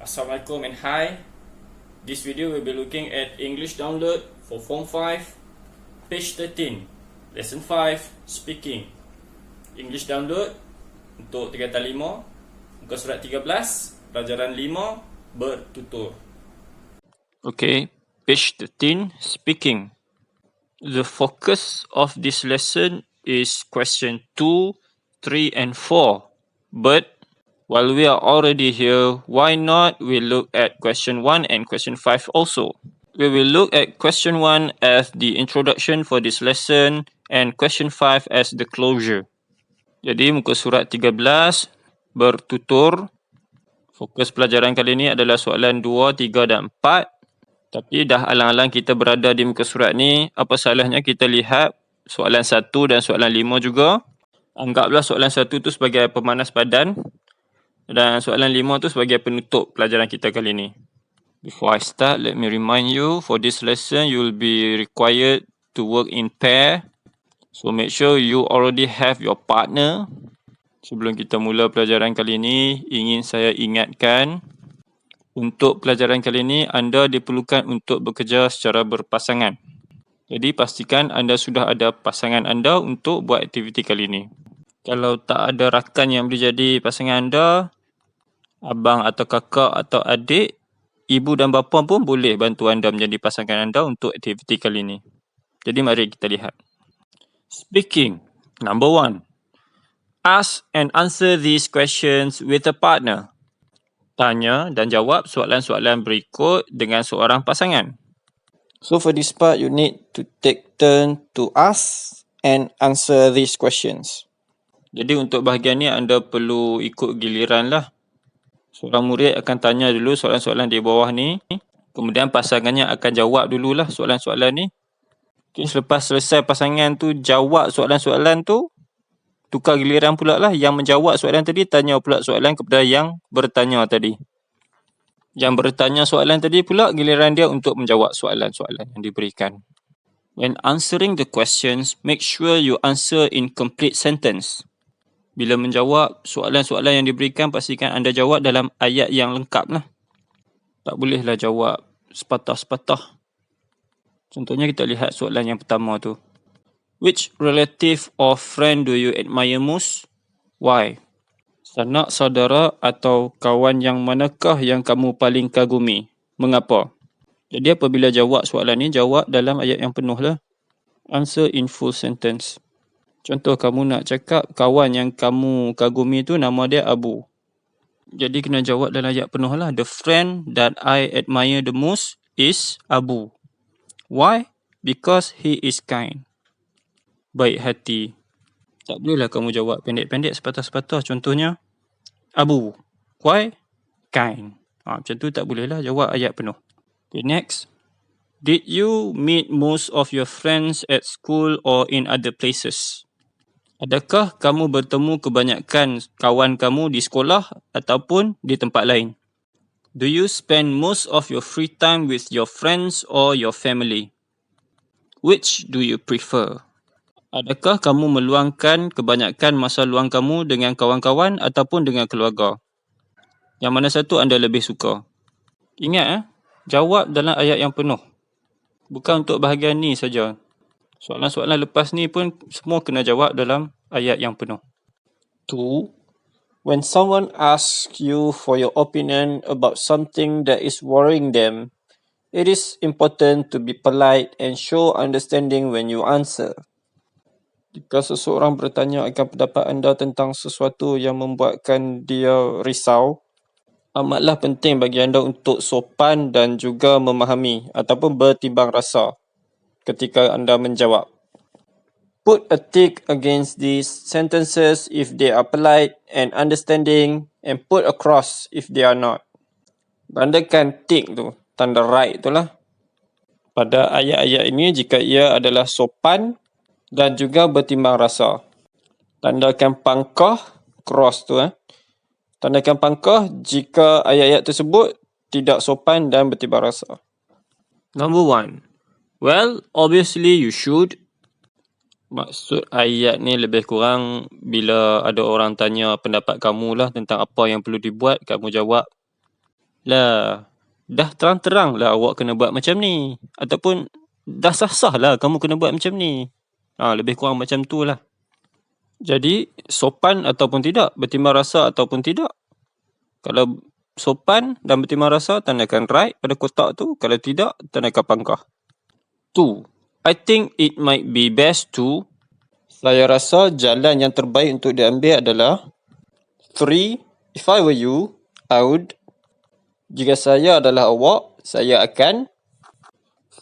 Assalamualaikum and hi. This video will be looking at English download for Form 5, page 13, Lesson 5, Speaking. English download untuk tingkatan 5, muka surat 13, pelajaran 5, bertutur. Okay, page 13, Speaking. The focus of this lesson is question 2, 3 and 4. But while we are already here, why not we look at question 1 and question 5 also? We will look at question 1 as the introduction for this lesson and question 5 as the closure. Jadi muka surat 13, bertutur. Fokus pelajaran kali ini adalah soalan 2, 3 dan 4. Tapi dah alang-alang kita berada di muka surat ni, apa salahnya kita lihat soalan 1 dan soalan 5 juga. Anggaplah soalan 1 tu sebagai pemanas badan dan soalan 5 tu sebagai penutup pelajaran kita kali ni. Before I start, let me remind you, for this lesson you will be required to work in pair. So make sure you already have your partner. Sebelum kita mula pelajaran kali ini, ingin saya ingatkan, untuk pelajaran kali ini, anda diperlukan untuk bekerja secara berpasangan. Jadi, pastikan anda sudah ada pasangan anda untuk buat aktiviti kali ini. Kalau tak ada rakan yang boleh jadi pasangan anda, abang atau kakak atau adik, ibu dan bapa pun boleh bantu anda menjadi pasangan anda untuk aktiviti kali ini. Jadi, mari kita lihat. Speaking. Number 1. Ask and answer these questions with a partner. Tanya dan jawab soalan-soalan berikut dengan seorang pasangan. So for this part, you need to take turn to ask and answer these questions. Jadi untuk bahagian ni anda perlu ikut giliran lah. Seorang murid akan tanya dulu soalan-soalan di bawah ni. Kemudian pasangannya akan jawab dululah soalan-soalan ni. Okay, selepas selesai pasangan tu jawab soalan-soalan tu, tukar giliran pula lah. Yang menjawab soalan tadi tanya pula soalan kepada yang bertanya tadi. Yang bertanya soalan tadi pula giliran dia untuk menjawab soalan-soalan yang diberikan. When answering the questions, make sure you answer in complete sentence. Bila menjawab soalan-soalan yang diberikan, pastikan anda jawab dalam ayat yang lengkap lah. Tak bolehlah jawab sepatah-sepatah. Contohnya kita lihat soalan yang pertama tu. Which relative or friend do you admire most? Why? Sanak saudara atau kawan yang manakah yang kamu paling kagumi? Mengapa? Jadi apabila jawab soalan ni, jawab dalam ayat yang penuh lah. Answer in full sentence. Contoh kamu nak cakap kawan yang kamu kagumi tu nama dia Abu. Jadi kena jawab dalam ayat penuh lah. The friend that I admire the most is Abu. Why? Because he is kind. Baik hati. Tak bolehlah kamu jawab pendek-pendek sepatah-sepatah. Contohnya, Abu. Why? Kind. Macam tu tak bolehlah jawab ayat penuh. Okay, next. Did you meet most of your friends at school or in other places? Adakah kamu bertemu kebanyakan kawan kamu di sekolah ataupun di tempat lain? Do you spend most of your free time with your friends or your family? Which do you prefer? Adakah kamu meluangkan kebanyakan masa luang kamu dengan kawan-kawan ataupun dengan keluarga? Yang mana satu anda lebih suka? Ingat, jawab dalam ayat yang penuh. Bukan untuk bahagian ni saja. Soalan-soalan lepas ni pun semua kena jawab dalam ayat yang penuh. 2. When someone asks you for your opinion about something that is worrying them, it is important to be polite and show understanding when you answer. Jika seseorang bertanya akan pendapat anda tentang sesuatu yang membuatkan dia risau, amatlah penting bagi anda untuk sopan dan juga memahami ataupun bertimbang rasa ketika anda menjawab. Put a tick against these sentences if they are polite and understanding, and put a cross if they are not. Tandakan tick tu, tanda right tu lah. Pada ayat-ayat ini jika ia adalah sopan dan juga bertimbang rasa. Tandakan pangkah, cross tu. Tandakan pangkah jika ayat-ayat tersebut tidak sopan dan bertimbang rasa. Number 1. Well, obviously you should. Maksud ayat ni lebih kurang bila ada orang tanya pendapat kamu lah tentang apa yang perlu dibuat, kamu jawab Lah, dah terang-terang lah awak kena buat macam ni. Ataupun dah sah-sah lah kamu kena buat macam ni. Lebih kurang macam tu lah. Jadi, sopan ataupun tidak, bertimbang rasa ataupun tidak. Kalau sopan dan bertimbang rasa, tandakan right pada kotak tu. Kalau tidak, tandakan pangkah. 2. I think it might be best to. Saya rasa jalan yang terbaik untuk diambil adalah. 3. If I were you, I would. Jika saya adalah awak, saya akan.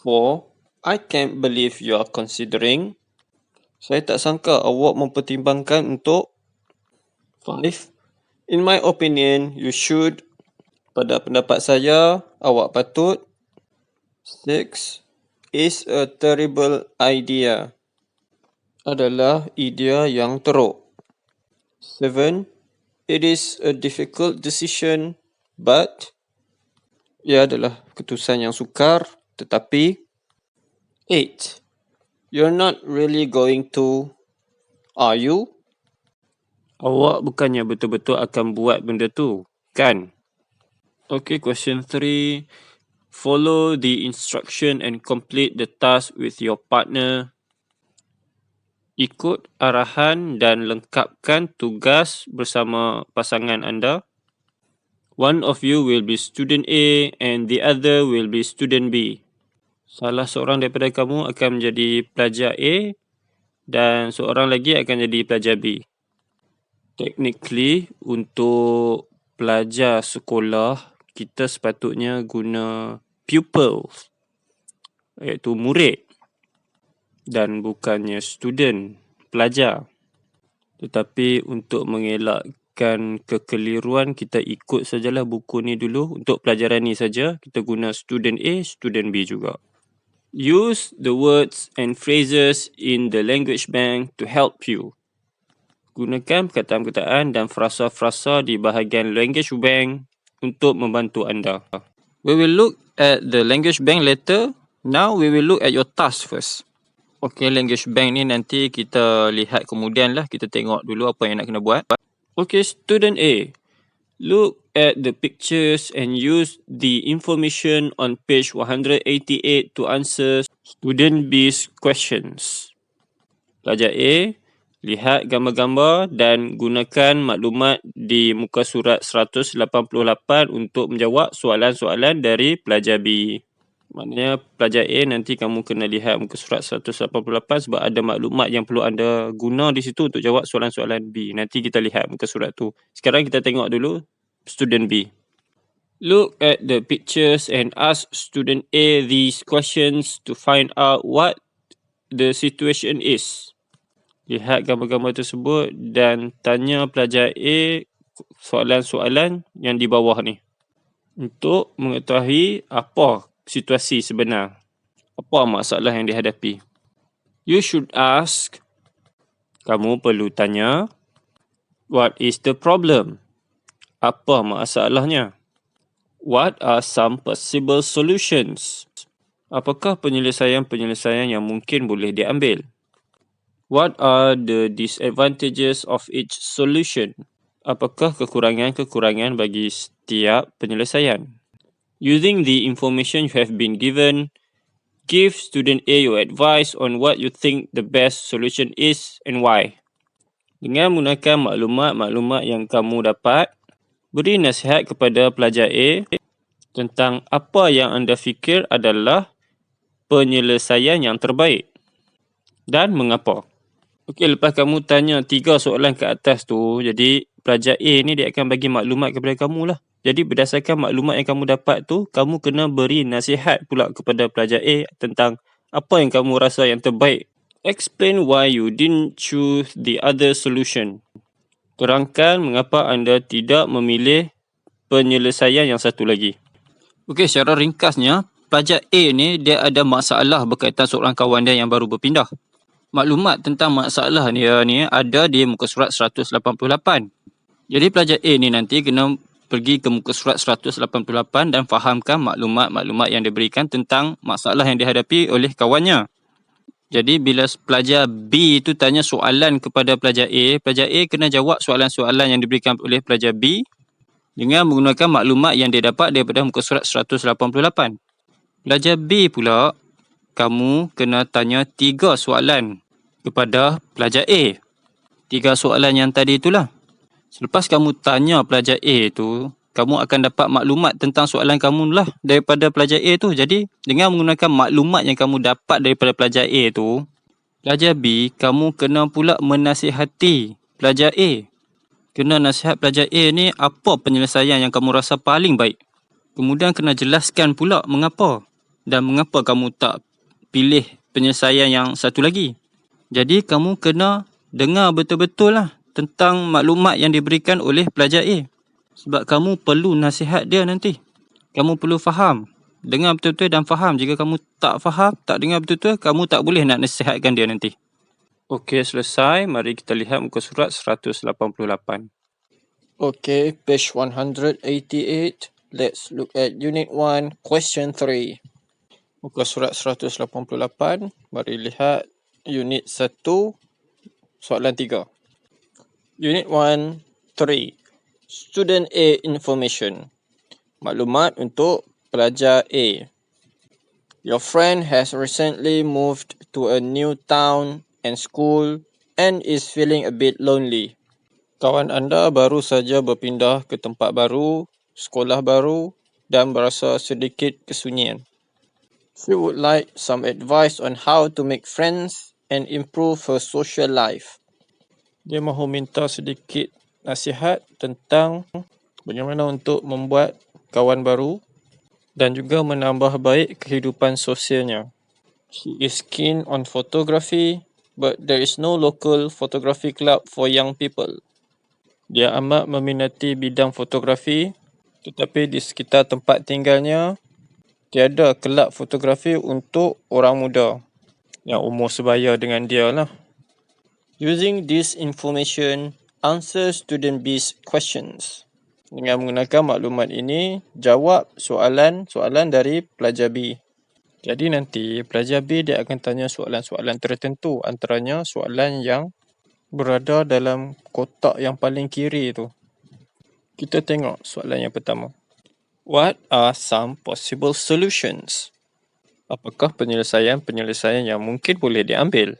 4. I can't believe you are considering. Saya tak sangka awak mempertimbangkan untuk. 5. In my opinion, you should. Pada pendapat saya, awak patut. 6. Is a terrible idea. Adalah idea yang teruk. 7. It is a difficult decision, but. Ia adalah keputusan yang sukar, tetapi. 8. You're not really going to. Are you? Awak bukannya betul-betul akan buat benda tu, kan? Okay, question 3. Follow the instruction and complete the task with your partner. Ikut arahan dan lengkapkan tugas bersama pasangan anda. One of you will be student A and the other will be student B. Salah seorang daripada kamu akan menjadi pelajar A dan seorang lagi akan jadi pelajar B. Technically, untuk pelajar sekolah, kita sepatutnya guna pupils, iaitu murid, dan bukannya student, pelajar. Tetapi untuk mengelakkan kekeliruan, kita ikut sajalah buku ni dulu. Untuk pelajaran ni saja, kita guna student A, student B juga. Use the words and phrases in the language bank to help you. Gunakan perkataan-perkataan dan frasa-frasa di bahagian language bank untuk membantu anda. We will look at the language bank later. Now we will look at your task first. Okay, language bank ni nanti kita lihat kemudian lah. Kita tengok dulu apa yang nak kena buat. Okay, student A. Look at the pictures and use the information on page 188 to answer student B's questions. Pelajar A, lihat gambar-gambar dan gunakan maklumat di muka surat 188 untuk menjawab soalan-soalan dari pelajar B. Maknanya pelajar A nanti kamu kena lihat muka surat 188 sebab ada maklumat yang perlu anda guna di situ untuk jawab soalan-soalan B. Nanti kita lihat muka surat tu. Sekarang kita tengok dulu student B. Look at the pictures and ask student A these questions to find out what the situation is. Lihat gambar-gambar tersebut dan tanya pelajar A soalan-soalan yang di bawah ni untuk mengetahui apa situasi sebenar, apa masalah yang dihadapi. You should ask, kamu perlu tanya, what is the problem? Apa masalahnya? What are some possible solutions? Apakah penyelesaian-penyelesaian yang mungkin boleh diambil? What are the disadvantages of each solution? Apakah kekurangan-kekurangan bagi setiap penyelesaian? Using the information you have been given, give student A your advice on what you think the best solution is and why. Dengan menggunakan maklumat-maklumat yang kamu dapat, beri nasihat kepada pelajar A tentang apa yang anda fikir adalah penyelesaian yang terbaik dan mengapa. Okey, lepas kamu tanya 3 soalan ke atas tu, jadi pelajar A ni dia akan bagi maklumat kepada kamu lah. Jadi berdasarkan maklumat yang kamu dapat tu, kamu kena beri nasihat pula kepada pelajar A tentang apa yang kamu rasa yang terbaik. Explain why you didn't choose the other solution. Terangkan mengapa anda tidak memilih penyelesaian yang satu lagi. Okey, secara ringkasnya, pelajar A ni dia ada masalah berkaitan seorang kawan dia yang baru berpindah. Maklumat tentang masalah dia ni ada di muka surat 188. Jadi pelajar A ni nanti kena pergi ke muka surat 188 dan fahamkan maklumat-maklumat yang diberikan tentang masalah yang dihadapi oleh kawannya. Jadi bila pelajar B itu tanya soalan kepada pelajar A kena jawab soalan-soalan yang diberikan oleh pelajar B dengan menggunakan maklumat yang dia dapat daripada muka surat 188. Pelajar B pula, kamu kena tanya 3 soalan kepada pelajar A. 3 soalan yang tadi itulah. Selepas kamu tanya pelajar A tu, kamu akan dapat maklumat tentang soalan kamu lah daripada pelajar A tu. Jadi, dengan menggunakan maklumat yang kamu dapat daripada pelajar A tu, pelajar B, kamu kena pula menasihati pelajar A. Kena nasihat pelajar A ni apa penyelesaian yang kamu rasa paling baik. Kemudian kena jelaskan pula mengapa. Dan mengapa kamu tak pilih penyelesaian yang satu lagi. Jadi, kamu kena dengar betul-betul lah tentang maklumat yang diberikan oleh pelajar A. Sebab kamu perlu nasihat dia nanti. Kamu perlu faham. Dengar betul-betul dan faham. Jika kamu tak faham, tak dengar betul-betul, kamu tak boleh nak nasihatkan dia nanti. Okey, selesai. Mari kita lihat muka surat 188. Okay, page 188. Let's look at Unit 1, Question 3. Muka surat 188. Mari lihat Unit 1, soalan 3. Unit 1, 3. Student A information. Maklumat untuk pelajar A. Your friend has recently moved to a new town and school and is feeling a bit lonely. Kawan anda baru saja berpindah ke tempat baru, sekolah baru dan berasa sedikit kesunyian. She would like some advice on how to make friends and improve her social life. Dia mahu minta sedikit nasihat tentang bagaimana untuk membuat kawan baru dan juga menambah baik kehidupan sosialnya. She is keen on photography, but there is no local photography club for young people. Dia amat meminati bidang fotografi, tetapi di sekitar tempat tinggalnya, tiada kelab fotografi untuk orang muda yang umur sebaya dengan dia lah. Using this information, answer student B's questions. Dengan menggunakan maklumat ini, jawab soalan-soalan dari pelajar B. Jadi nanti pelajar B dia akan tanya soalan-soalan tertentu, antaranya soalan yang berada dalam kotak yang paling kiri tu. Kita tengok soalan yang pertama. What are some possible solutions? Apakah penyelesaian-penyelesaian yang mungkin boleh diambil?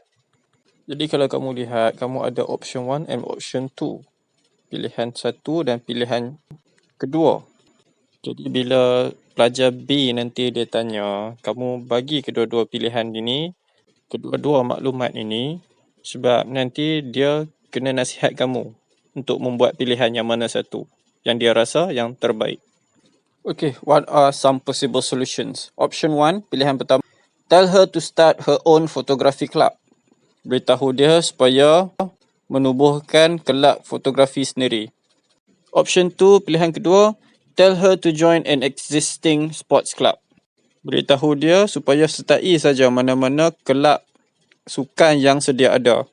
Jadi kalau kamu lihat, kamu ada option 1 and option 2. Pilihan 1 dan pilihan kedua. Jadi bila pelajar B nanti dia tanya, kamu bagi kedua-dua pilihan ini, kedua-dua maklumat ini, sebab nanti dia kena nasihat kamu untuk membuat pilihan yang mana satu yang dia rasa yang terbaik. Okay, what are some possible solutions? Option 1, pilihan pertama. Tell her to start her own photography club. Beritahu dia supaya menubuhkan kelab fotografi sendiri. Option 2, pilihan kedua. Tell her to join an existing sports club. Beritahu dia supaya sertai saja mana-mana kelab sukan yang sedia ada.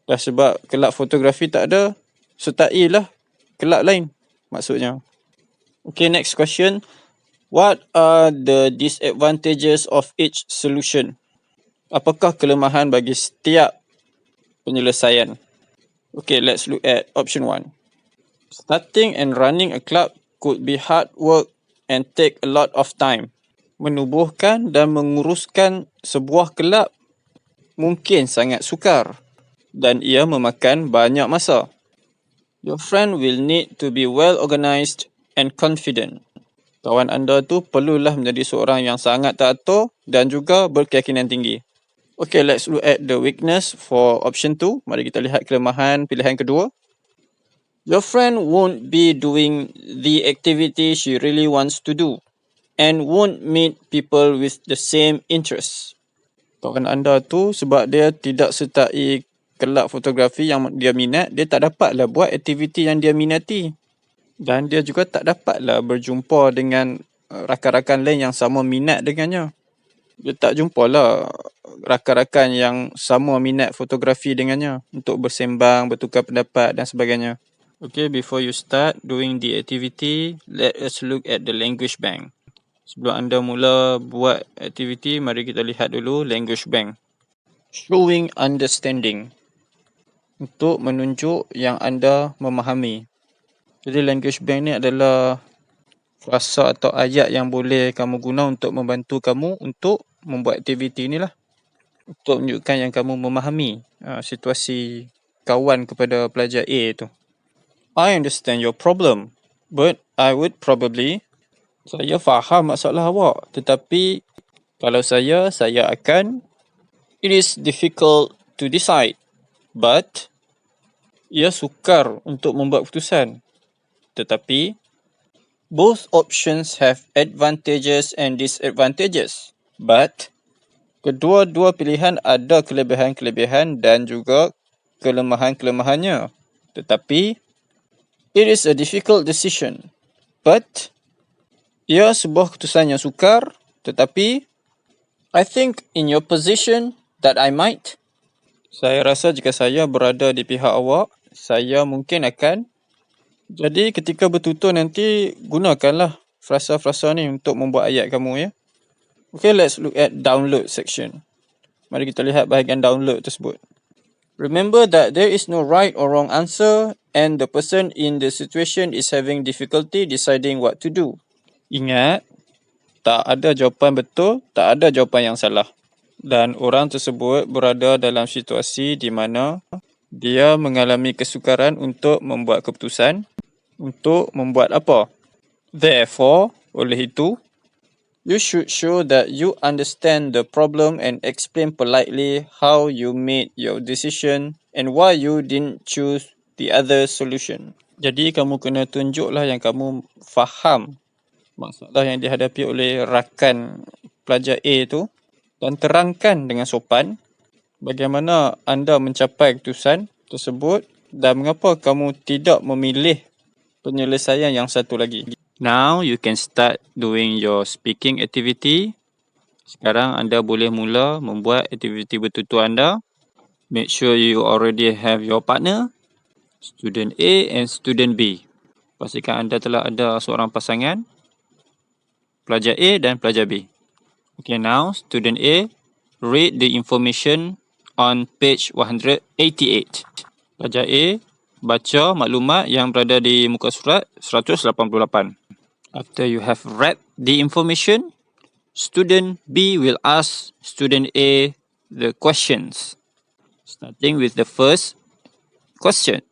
Dah sebab kelab fotografi tak ada, sertailah kelab lain maksudnya. Okay, next question. What are the disadvantages of each solution? Apakah kelemahan bagi setiap penyelesaian? Okay, let's look at option 1. Starting and running a club could be hard work and take a lot of time. Menubuhkan dan menguruskan sebuah kelab mungkin sangat sukar dan ia memakan banyak masa. Your friend will need to be well organised and confident. Kawan anda tu perlulah menjadi seorang yang sangat teratur dan juga berkeyakinan tinggi. Okay, let's look at the weakness for option 2. Mari kita lihat kelemahan pilihan kedua. Your friend won't be doing the activity she really wants to do and won't meet people with the same interests. Kawan anda tu sebab dia tidak sertai kelab fotografi yang dia minat, dia tak dapatlah buat aktiviti yang dia minati. Dan dia juga tak dapatlah berjumpa dengan rakan-rakan lain yang sama minat dengannya. Dia tak jumpalah rakan-rakan yang sama minat fotografi dengannya untuk bersembang, bertukar pendapat dan sebagainya. Okay, before you start doing the activity, let us look at the language bank. Sebelum anda mula buat aktiviti, mari kita lihat dulu language bank. Showing understanding. Untuk menunjuk yang anda memahami. Jadi language bank ni adalah frasa atau ayat yang boleh kamu guna untuk membantu kamu untuk membuat aktiviti ni lah. Untuk menunjukkan yang kamu memahami situasi kawan kepada pelajar A tu. I understand your problem, but I would probably... Saya faham masalah awak, tetapi kalau saya akan... It is difficult to decide, but ia sukar untuk membuat keputusan. Tetapi both options have advantages and disadvantages. But kedua-dua pilihan ada kelebihan-kelebihan dan juga kelemahan-kelemahannya. Tetapi it is a difficult decision. But ia sebuah keputusan yang sukar, tetapi I think in your position that I might. Saya rasa jika saya berada di pihak awak, saya mungkin akan. Jadi ketika bertutur nanti, gunakanlah frasa-frasa ni untuk membuat ayat kamu ya. Okay, let's look at download section. Mari kita lihat bahagian download tersebut. Remember that there is no right or wrong answer and the person in the situation is having difficulty deciding what to do. Ingat, tak ada jawapan betul, tak ada jawapan yang salah. Dan orang tersebut berada dalam situasi di mana dia mengalami kesukaran untuk membuat keputusan. Untuk membuat apa? Therefore, oleh itu, you should show that you understand the problem and explain politely how you made your decision and why you didn't choose the other solution. Jadi kamu kena tunjuklah yang kamu faham masalah yang dihadapi oleh rakan pelajar A tu dan terangkan dengan sopan bagaimana anda mencapai keputusan tersebut dan mengapa kamu tidak memilih penyelesaian yang satu lagi. Now you can start doing your speaking activity. Sekarang anda boleh mula membuat aktiviti bertutur anda. Make sure you already have your partner, student A and student B. Pastikan anda telah ada seorang pasangan, pelajar A dan pelajar B. Okay, now student A, read the information on page 188. Pelajar A, baca maklumat yang berada di muka surat 188. After you have read the information, student B will ask student A the questions. Starting with the first question.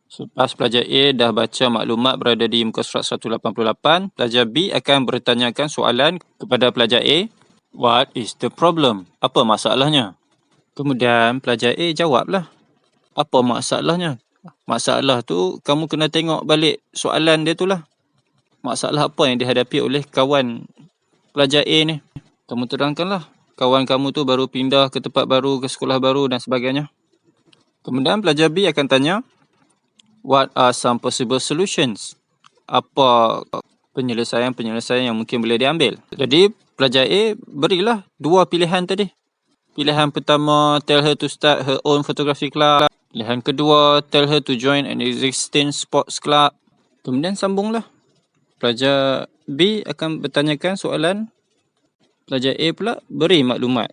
Selepas pelajar A dah baca maklumat berada di muka surat 188, pelajar B akan bertanyakan soalan kepada pelajar A. What is the problem? Apa masalahnya? Kemudian pelajar A jawablah. Apa masalahnya? Masalah tu kamu kena tengok balik soalan dia tu lah. Masalah apa yang dihadapi oleh kawan pelajar A ni? Kamu terangkanlah. Kawan kamu tu baru pindah ke tempat baru, ke sekolah baru dan sebagainya. Kemudian pelajar B akan tanya, what are some possible solutions? Apa penyelesaian-penyelesaian yang mungkin boleh diambil? Jadi pelajar A berilah dua pilihan tadi. Pilihan pertama, tell her to start her own photography club. Pilihan kedua, tell her to join an existing sports club. Kemudian sambunglah. Pelajar B akan bertanyakan soalan. Pelajar A pula beri maklumat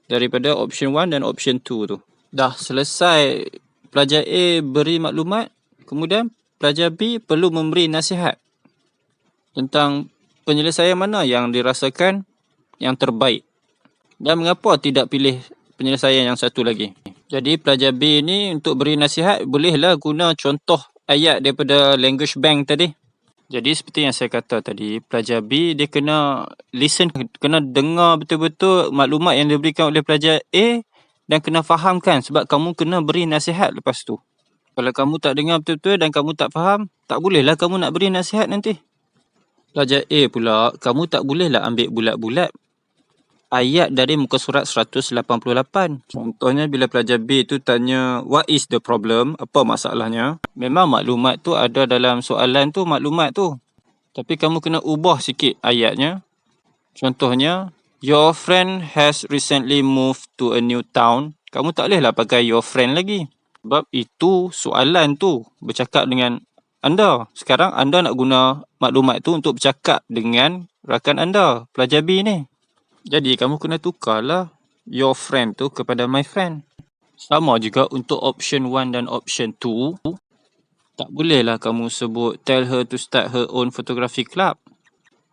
daripada option 1 dan option 2 tu. Dah selesai pelajar A beri maklumat, kemudian pelajar B perlu memberi nasihat tentang penyelesaian mana yang dirasakan yang terbaik dan mengapa tidak pilih penyelesaian yang satu lagi. Jadi pelajar B ni untuk beri nasihat bolehlah guna contoh ayat daripada language bank tadi. Jadi seperti yang saya kata tadi, pelajar B dia kena listen, kena dengar betul-betul maklumat yang diberikan oleh pelajar A dan kena fahamkan sebab kamu kena beri nasihat lepas tu. Kalau kamu tak dengar betul-betul dan kamu tak faham, tak bolehlah kamu nak beri nasihat nanti. Pelajar A pula, kamu tak bolehlah ambil bulat-bulat ayat dari muka surat 188. Contohnya bila pelajar B tu tanya, what is the problem? Apa masalahnya? Memang maklumat tu ada dalam soalan tu, maklumat tu. Tapi kamu kena ubah sikit ayatnya. Contohnya, your friend has recently moved to a new town. Kamu tak bolehlah pakai your friend lagi. Sebab itu soalan tu bercakap dengan anda. Sekarang anda nak guna maklumat tu untuk bercakap dengan rakan anda, pelajar B ni. Jadi kamu kena tukarlah your friend tu kepada my friend. Sama juga untuk option 1 dan option 2. Tak bolehlah kamu sebut tell her to start her own photography club.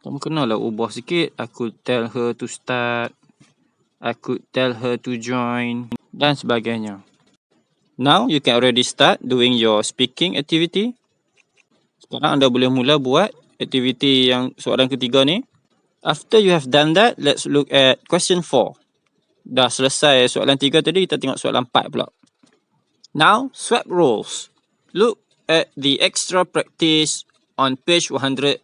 Kamu kenalah ubah sikit. I could tell her to start. I could tell her to join. Dan sebagainya. Now you can already start doing your speaking activity. Sekarang anda boleh mula buat aktiviti yang soalan ketiga ni. After you have done that, let's look at question 4. Dah selesai soalan 3 tadi, kita tengok soalan 4 pula. Now, swap roles. Look at the extra practice on page 188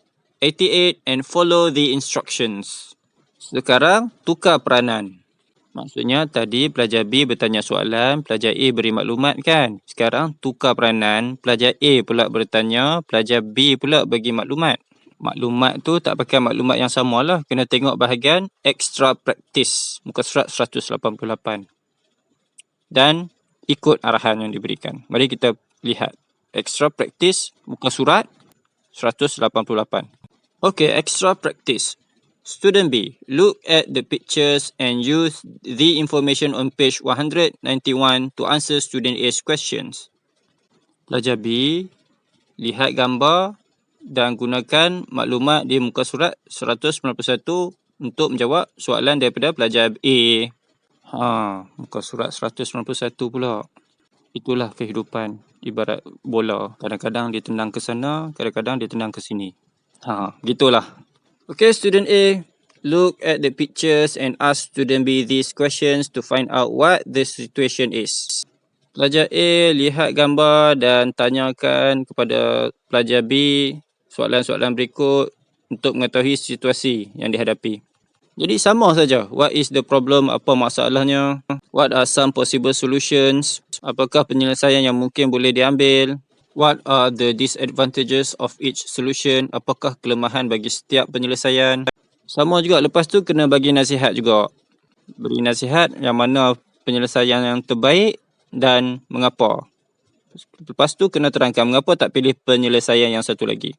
and follow the instructions. Sekarang, tukar peranan. Maksudnya tadi pelajar B bertanya soalan, pelajar A beri maklumat kan? Sekarang tukar peranan, pelajar A pula bertanya, pelajar B pula bagi maklumat. Maklumat tu tak pakai maklumat yang sama lah. Kena tengok bahagian extra practice, muka surat 188. Dan ikut arahan yang diberikan. Mari kita lihat. Extra practice, muka surat 188. Okay, extra practice. Student B, look at the pictures and use the information on page 191 to answer student A's questions. Pelajar B, lihat gambar dan gunakan maklumat di muka surat 191 untuk menjawab soalan daripada pelajar A. Muka surat 191 pula. Itulah kehidupan ibarat bola. Kadang-kadang dia tendang ke sana, kadang-kadang dia tendang ke sini. Gitulah. Okay, student A, look at the pictures and ask student B these questions to find out what the situation is. Pelajar A lihat gambar dan tanyakan kepada pelajar B soalan-soalan berikut untuk mengetahui situasi yang dihadapi. Jadi sama saja. What is the problem? Apa masalahnya? What are some possible solutions? Apakah penyelesaian yang mungkin boleh diambil? What are the disadvantages of each solution? Apakah kelemahan bagi setiap penyelesaian? Sama juga, lepas tu kena bagi nasihat juga. Beri nasihat yang mana penyelesaian yang terbaik dan mengapa. Lepas tu kena terangkan mengapa tak pilih penyelesaian yang satu lagi.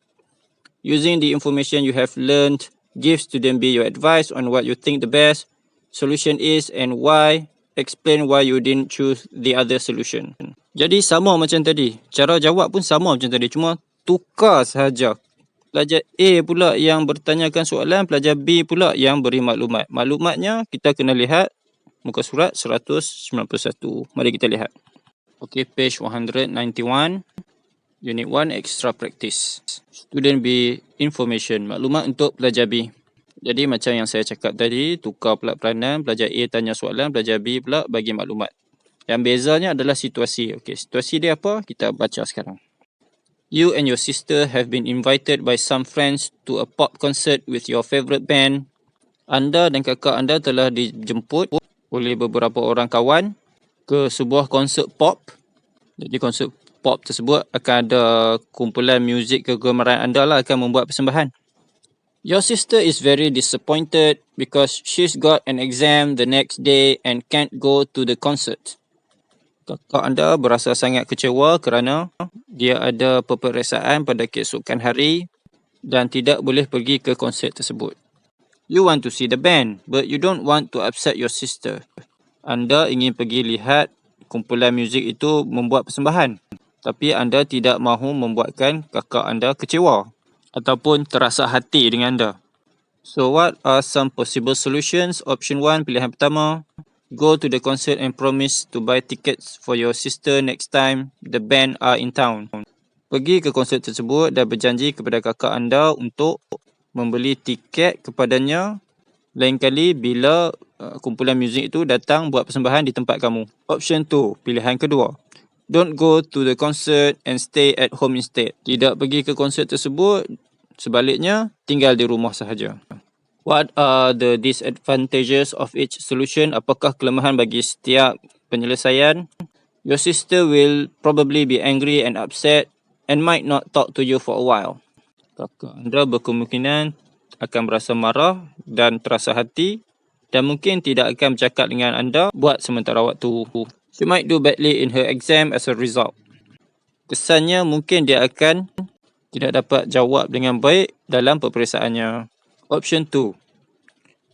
Using the information you have learned, give student B your advice on what you think the best solution is and why. Explain why you didn't choose the other solution. Jadi sama macam tadi. Cara jawab pun sama macam tadi. Cuma tukar sahaja. Pelajar A pula yang bertanyakan soalan, pelajar B pula yang beri maklumat. Maklumatnya kita kena lihat muka surat 191. Mari kita lihat. Okay, page 191. Unit 1, extra practice. Student B, information. Maklumat untuk pelajar B. Jadi macam yang saya cakap tadi, tukar pula peranan. Pelajar A tanya soalan, pelajar B pula bagi maklumat. Yang bezanya adalah situasi. Okey, situasi dia apa? Kita baca sekarang. You and your sister have been invited by some friends to a pop concert with your favourite band. Anda dan kakak anda telah dijemput oleh beberapa orang kawan ke sebuah konsert pop. Jadi konsert pop tersebut akan ada kumpulan muzik kegemaran anda lah akan membuat persembahan. Your sister is very disappointed because she's got an exam the next day and can't go to the concert. Kakak anda berasa sangat kecewa kerana dia ada peperiksaan pada keesokan hari dan tidak boleh pergi ke konsert tersebut. You want to see the band, but you don't want to upset your sister. Anda ingin pergi lihat kumpulan muzik itu membuat persembahan, tapi anda tidak mahu membuatkan kakak anda kecewa ataupun terasa hati dengan anda. So what are some possible solutions? Option 1, pilihan pertama. Go to the concert and promise to buy tickets for your sister next time the band are in town. Pergi ke konsert tersebut dan berjanji kepada kakak anda untuk membeli tiket kepadanya lain kali bila kumpulan muzik itu datang buat persembahan di tempat kamu. Option 2, pilihan kedua. Don't go to the concert and stay at home instead. Tidak pergi ke konsert tersebut, sebaliknya tinggal di rumah sahaja. What are the disadvantages of each solution? Apakah kelemahan bagi setiap penyelesaian? Your sister will probably be angry and upset and might not talk to you for a while. Kakak anda berkemungkinan akan berasa marah dan terasa hati dan mungkin tidak akan bercakap dengan anda buat sementara waktu. She might do badly in her exam as a result. Kesannya mungkin dia akan tidak dapat jawab dengan baik dalam peperiksaannya. Option 2.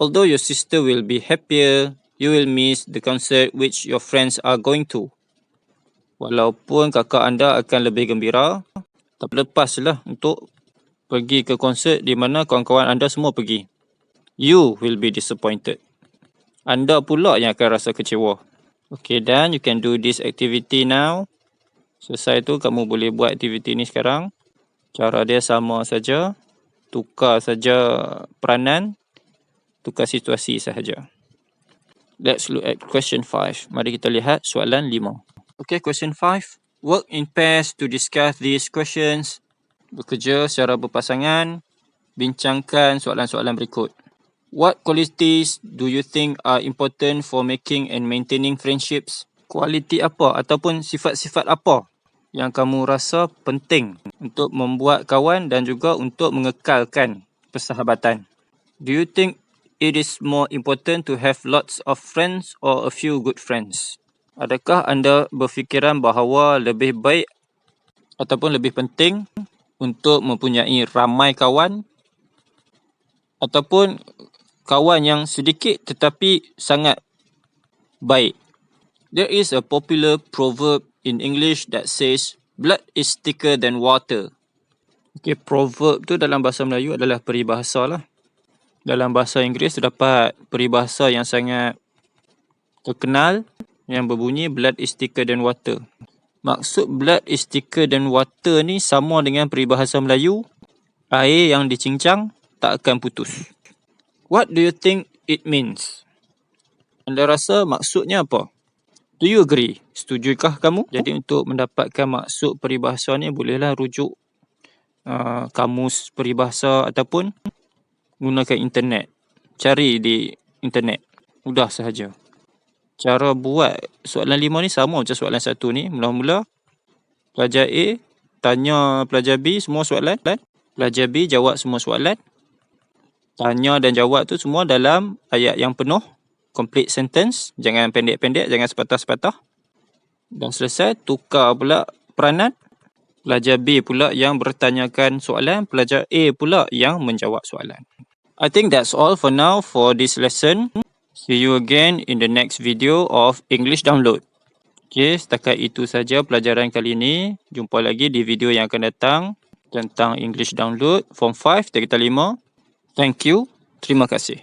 Although your sister will be happier, you will miss the concert which your friends are going to. Walaupun kakak anda akan lebih gembira, tak lepaslah untuk pergi ke konsert di mana kawan-kawan anda semua pergi. You will be disappointed. Anda pula yang akan rasa kecewa. Okay, dan you can do this activity now. Selesai tu, kamu boleh buat aktiviti ni sekarang. Cara dia sama saja. Tukar saja peranan. Tukar situasi sahaja. Let's look at question 5. Mari kita lihat soalan 5. Okay, question 5. Work in pairs to discuss these questions. Bekerja secara berpasangan. Bincangkan soalan-soalan berikut. What qualities do you think are important for making and maintaining friendships? Kualiti apa ataupun sifat-sifat apa yang kamu rasa penting untuk membuat kawan dan juga untuk mengekalkan persahabatan? Do you think it is more important to have lots of friends or a few good friends? Adakah anda berfikiran bahawa lebih baik ataupun lebih penting untuk mempunyai ramai kawan ataupun kawan yang sedikit tetapi sangat baik? There is a popular proverb in English that says, blood is thicker than water. Okay, proverb tu dalam bahasa Melayu adalah peribahasa lah. Dalam bahasa Inggeris terdapat peribahasa yang sangat terkenal yang berbunyi blood is thicker than water. Maksud blood is thicker than water ni sama dengan peribahasa Melayu, air yang dicincang tak akan putus. What do you think it means? Anda rasa maksudnya apa? Do you agree? Setujukah kamu? Jadi untuk mendapatkan maksud peribahasa ni bolehlah rujuk kamus peribahasa ataupun gunakan internet. Cari di internet. Mudah sahaja. Cara buat soalan 5 ni sama macam soalan 1 ni. Mula-mula pelajar A tanya pelajar B semua soalan. Pelajar B jawab semua soalan. Tanya dan jawab tu semua dalam ayat yang penuh. Complete sentence. Jangan pendek-pendek, jangan sepatah-sepatah. Dan selesai, tukar pula peranan. Pelajar B pula yang bertanyakan soalan. Pelajar A pula yang menjawab soalan. I think that's all for now for this lesson. See you again in the next video of English Download. Okay, setakat itu saja pelajaran kali ini. Jumpa lagi di video yang akan datang tentang English Download Form 5 Tingkatan 5. Thank you. Terima kasih.